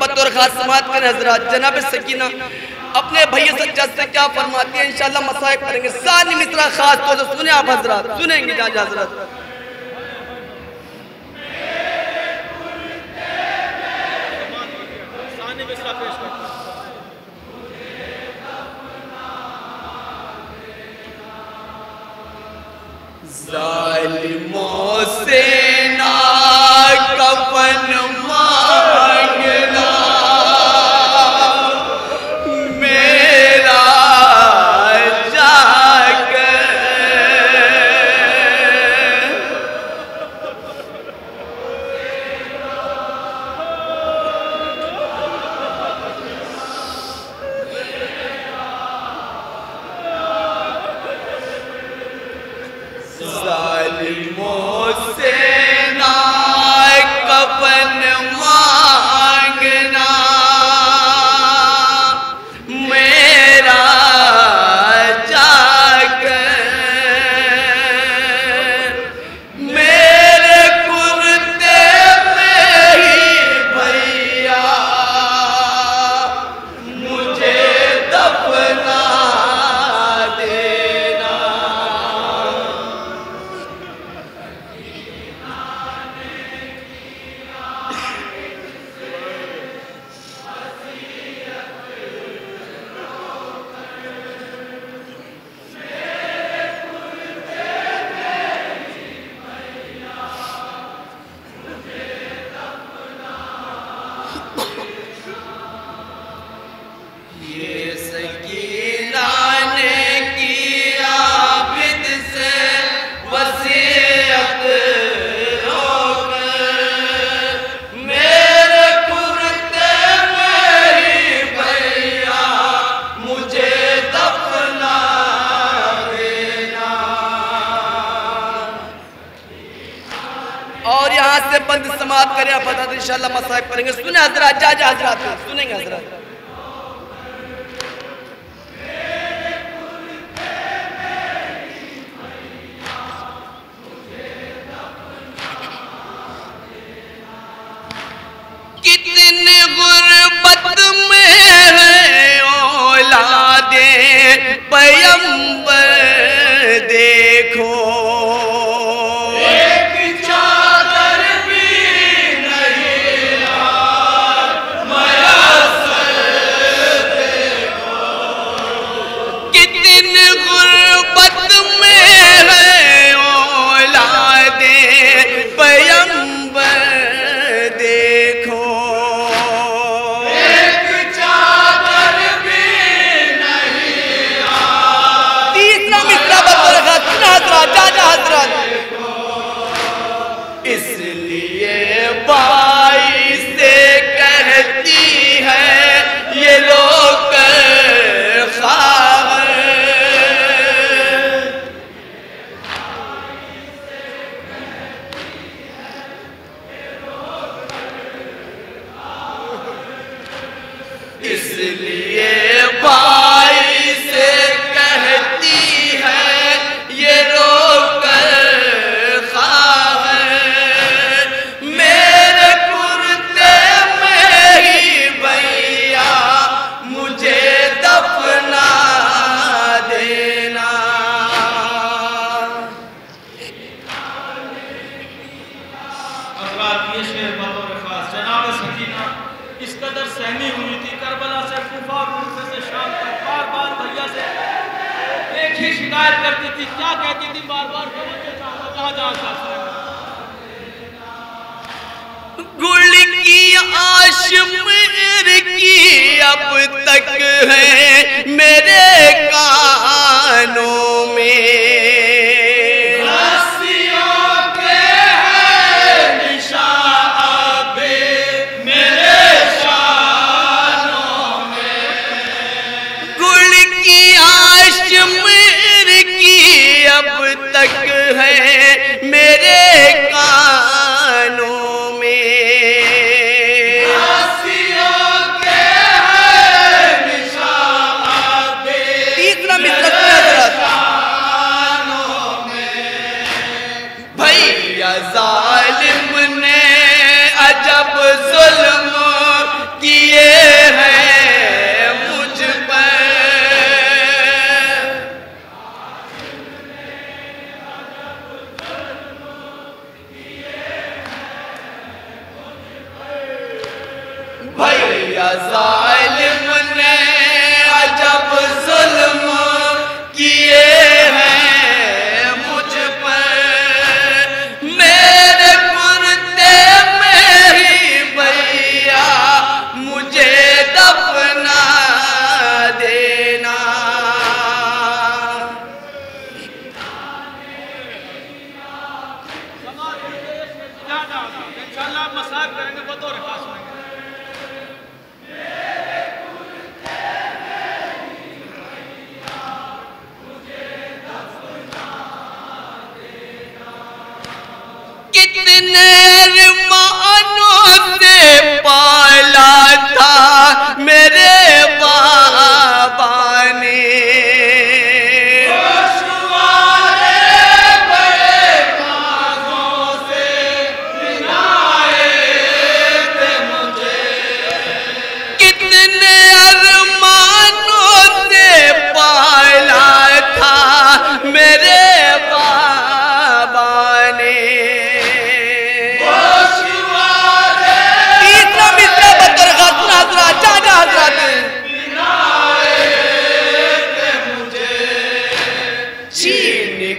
बतौर खास समात करें हजरत। जनाब सकीना अपने भैया सज्जाद से क्या फरमाती है, इंशाल्लाह मसाइब करेंगे। सानी मिसरा खास तौर से सुने आप हजरत, सुनेंगे जाजा हजरत। जालिमों से ना कफन मांगना मेरा जाकर, जालिमों से ना कफन मांगना मेरा जाकर, मेरे कुर्ते में ही भैया मुझे दफना देना। ये सकीना ने किया बिद से वसीयत रोकर, मेरे कुर्ते में ही भैया मुझे दफना देना। और यहाँ से बंद समाप्त करें आप बता, इंशाल्लाह मसाइब करेंगे। सुने हजरत, जाजा हजरत, सुनेंगे हजरत। कितनी गुर्बत में है औलादे पैगंबर देखो, एक चादर भी नहीं यार मयस्सर देखो। कितनी गुर्बत में है औलादे पैगंबर देखो, एक चादर भी नहीं यार। तीसरा मिसरा बतौर खास हजरत, जाजा हजरत। इसलिए बाई से कहती है ये लोग ख्वाब, इसलिए बाई से कहती है ये रोक ख्वाब, मेरे कुर्ते में ही भैया मुझे दफना देना। ये शेर बतौर खास जनाब सकीना इस कदर सहमी हुई थी, करबला से कुफा से शाम तक बार बार भैया से एक ही शिकायत करती थी। क्या कहती थी बार बार? कहाँ जाता गुल की आश मेरे की अब तक है मेरे कानों में, तक है मेरे कानों में, तीसरा भैया जालिम ने अजब जुल्म की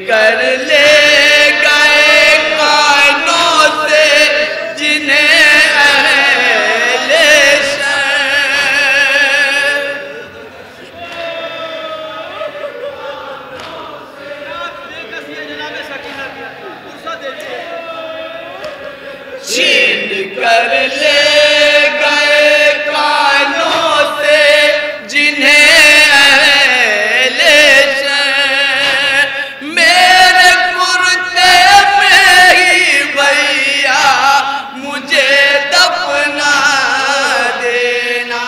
कर ले गए कानों से जिन्हें अहले छीन कर ले गए कानों से जिन्हें अहले मेरे कुर्ते में ही भैया मुझे दफना देना।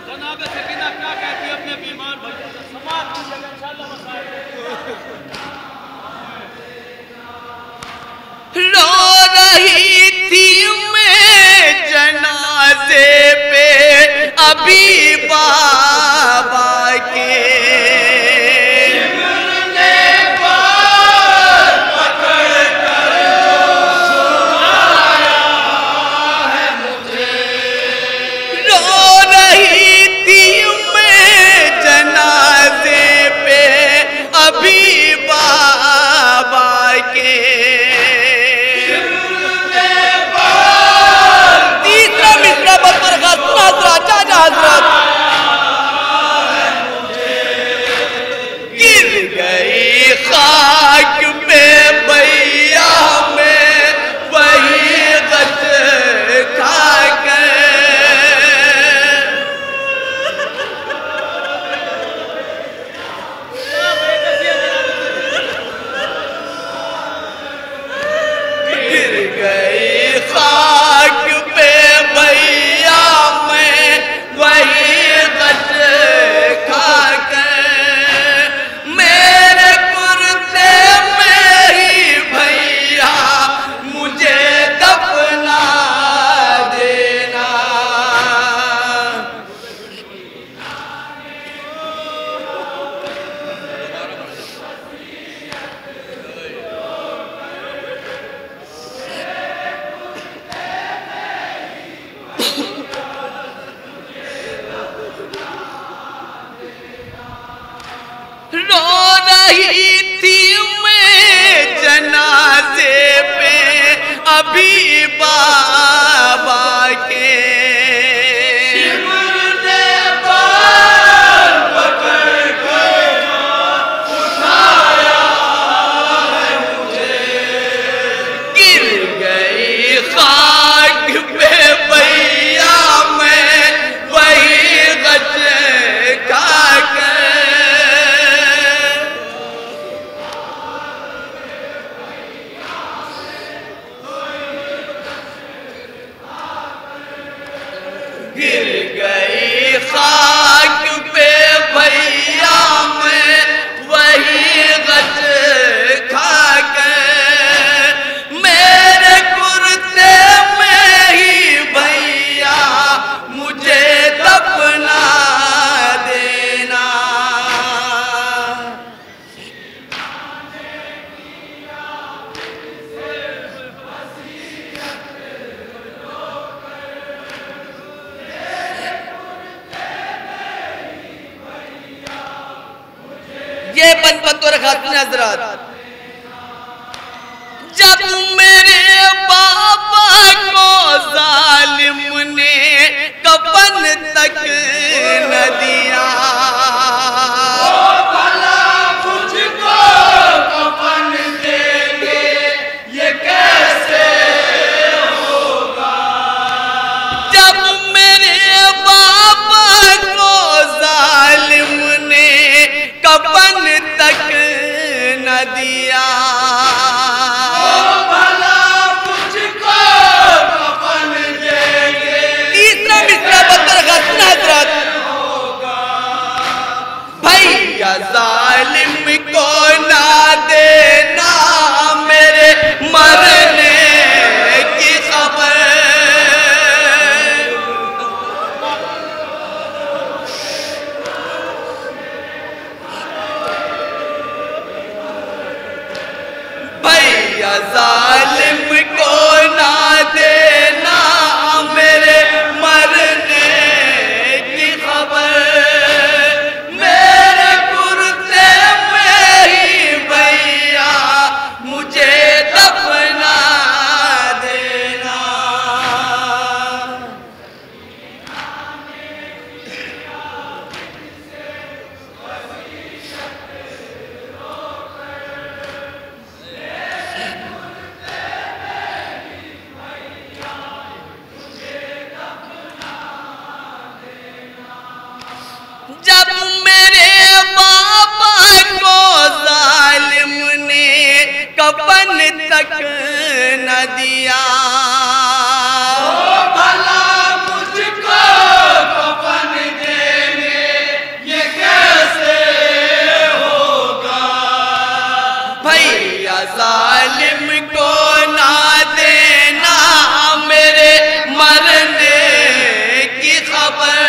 जनाब सकीना क्या कहती है अपने बीमार भाइयों से? समाज की जगह इंशाअल्लाह मसाइल रो रही थी मैं जनाजे पे अभी बाबा के अभी बाबा के तीसरा मिसरा बतर हजरत गिर गई खाक पे भैया में वही गच खा रो रही थी मैं जनाजे पे अभी बाबा के गिर गई खाक पे भैया मैं वही गच खा गिर गई खाक पे भैया मैं वही गच खा के मेरे कुर्ते में ही भैया मुझे दफना देना। ये बनबतौर खातून हजरत जब मेरे बाबा को जालिम ने कफन तक न दिया भला मुझको कफन देंगे ये कैसे होगा। जब मेरे बाबा को जालिम ने कफन तक न दिया भला मुझको कफन देंगे। तीसरा मिसरा बतर हजरत भैया जालिम को ना देना मेरे मरने की खबर। भैया जालिम तक न दिया। भला मुझको कफन देने ये कैसे होगा। भैया जालिम को ना देना मेरे मरने की खबर।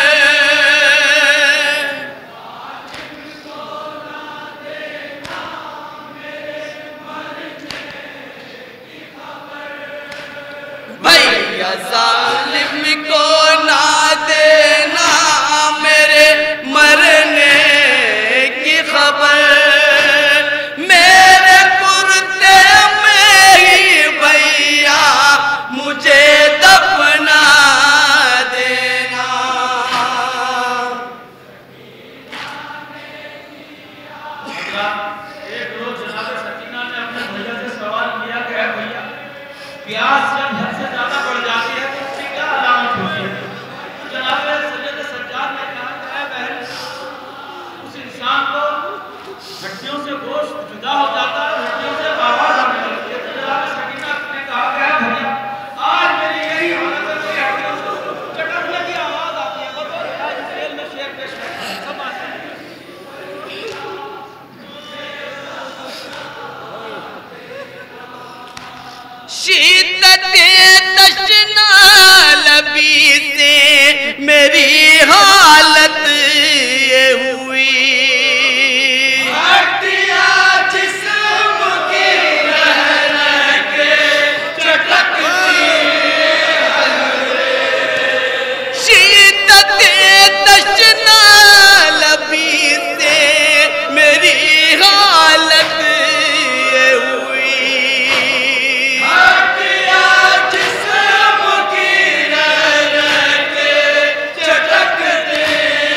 भैया जालिम को ना देना मेरे मरने की खबर। मेरे कुर्ते में ही भैया मुझे दफना देना। एक रोज जनाब सकीना ने अपने भैया से सवाल किया कि भैया प्यास जब हद से ज्यादा बढ़ जाती है तो उसकी क्या अलामत होती है। तो जनाब सैयद सज्जाद ने कहा कि ऐ बहन, उस इंसान को हड्डियों से गोश्त जुदा हो जाता है, हड्डियों से आवाज आने लगती है। तो जनाब सकीना ने कहा कि ऐ भैया, आज मेरी यही हालत है, मेरी हड्डियों से चटकने की आवाज आती है। बस आज जेल में शेर पेश करता है, सब आते हैं। शिद्दते तशना लबी से मेरी हालत ये हुई। हड्डियां जिस्म की रह के चटकती शिद्दते तशना लबी से मेरी हालत ये हुई।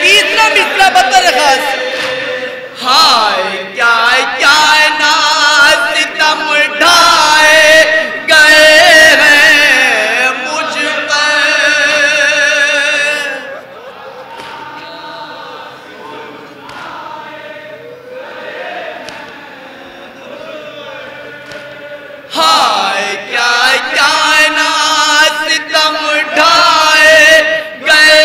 तीसरा मिसरा बतर खास। हाय क्या क्या नाज सितम ढाए गए हैं मुझ पर। हाय क्या क्या नाज सितम ढाए गए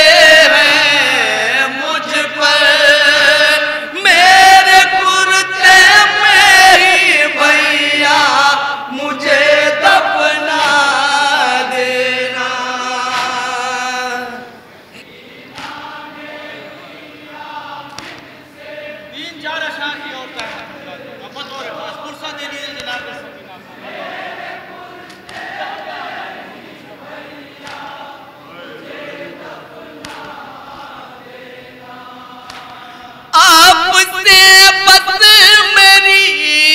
हैं मुझ पर। मेरे कुर्ते में ही भैया मुझे दफना देना। तीन चार अशार की और बतौर फुर्सत दे दीजिए जनाब सकीना को। आपसे बस मेरी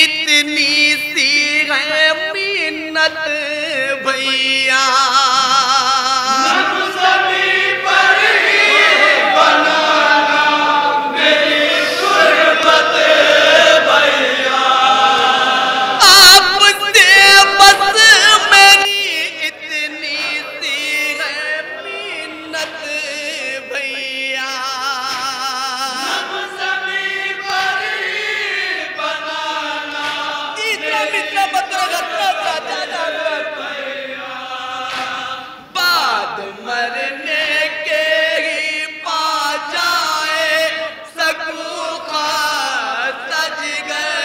इतनी सी है मिन्नत भैया। आपसे बस मेरी इतनी सी है मिन्नत भैया। तीसरा मित्र पत्र घटना चाचा जानवर बाद मरने के ही पा जाए सकूखा सज गए।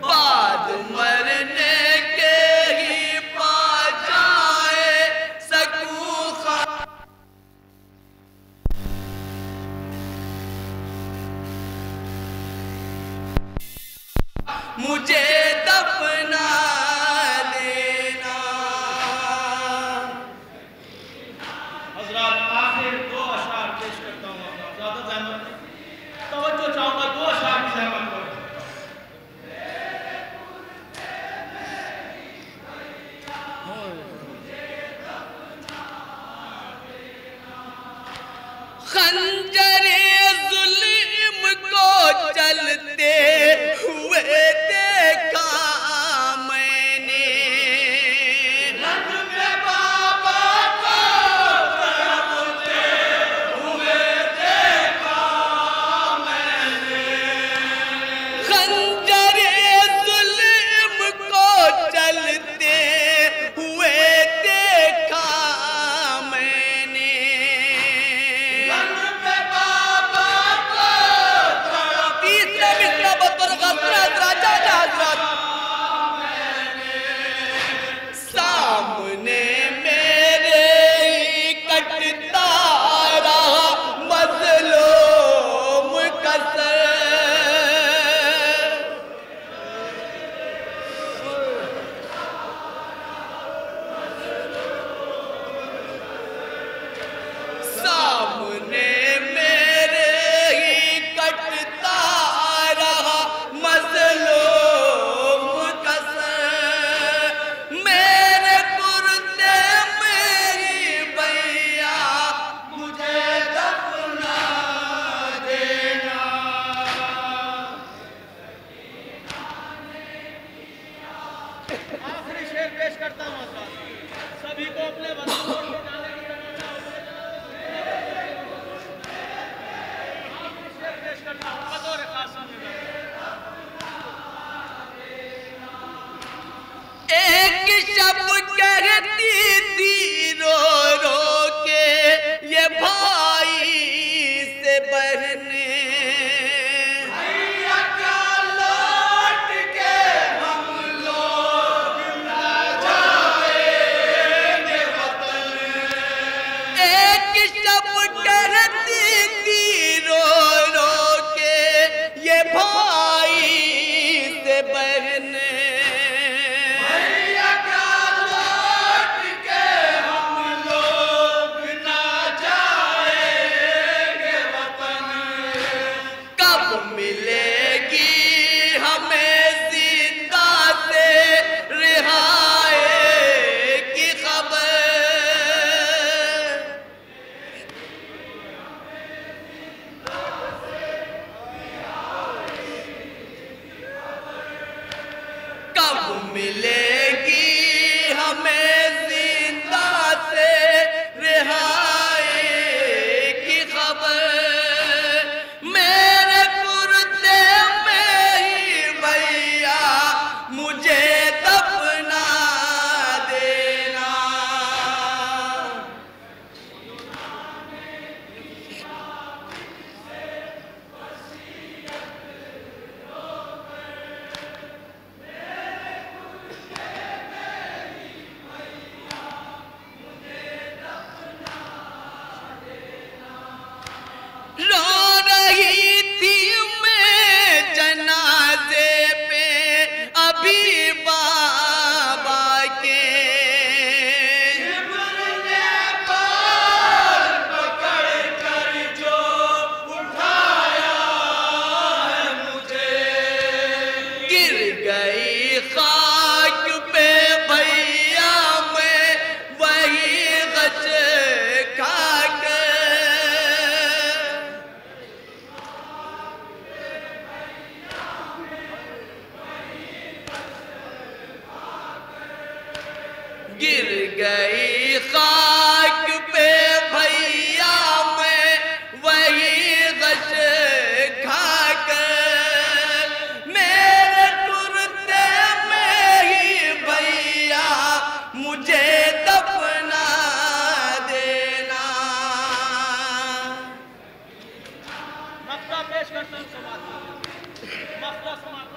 बाद मरने के ही खाक पे भैया मैं वही गश खाकर मेरे कुर्ते में ही भैया मुझे दफना देना। मसला पेश करता हूं, मसला समाप्त।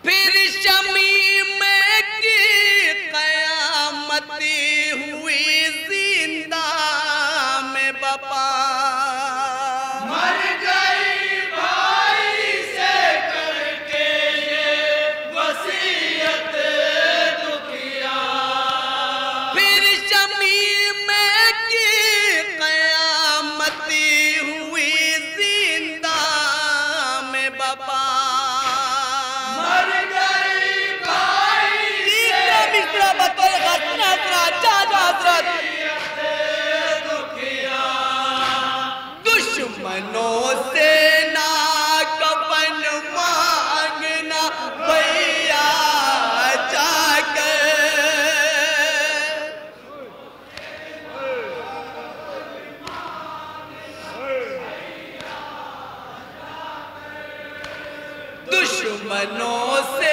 फिर शमीम की कयामती हुई जिंदा में बपा मर गई भाई से करके ये वसीयत दुखिया। फिर शमीम की कयामती हुई जिंदा में बपा मर गई भाई तीसरा मिसरा बतौर गस्न हजरत चाचा हजरत दुखिया। दुश्मनों से ना कफन मांगना भैया जाकर दुश्मनों से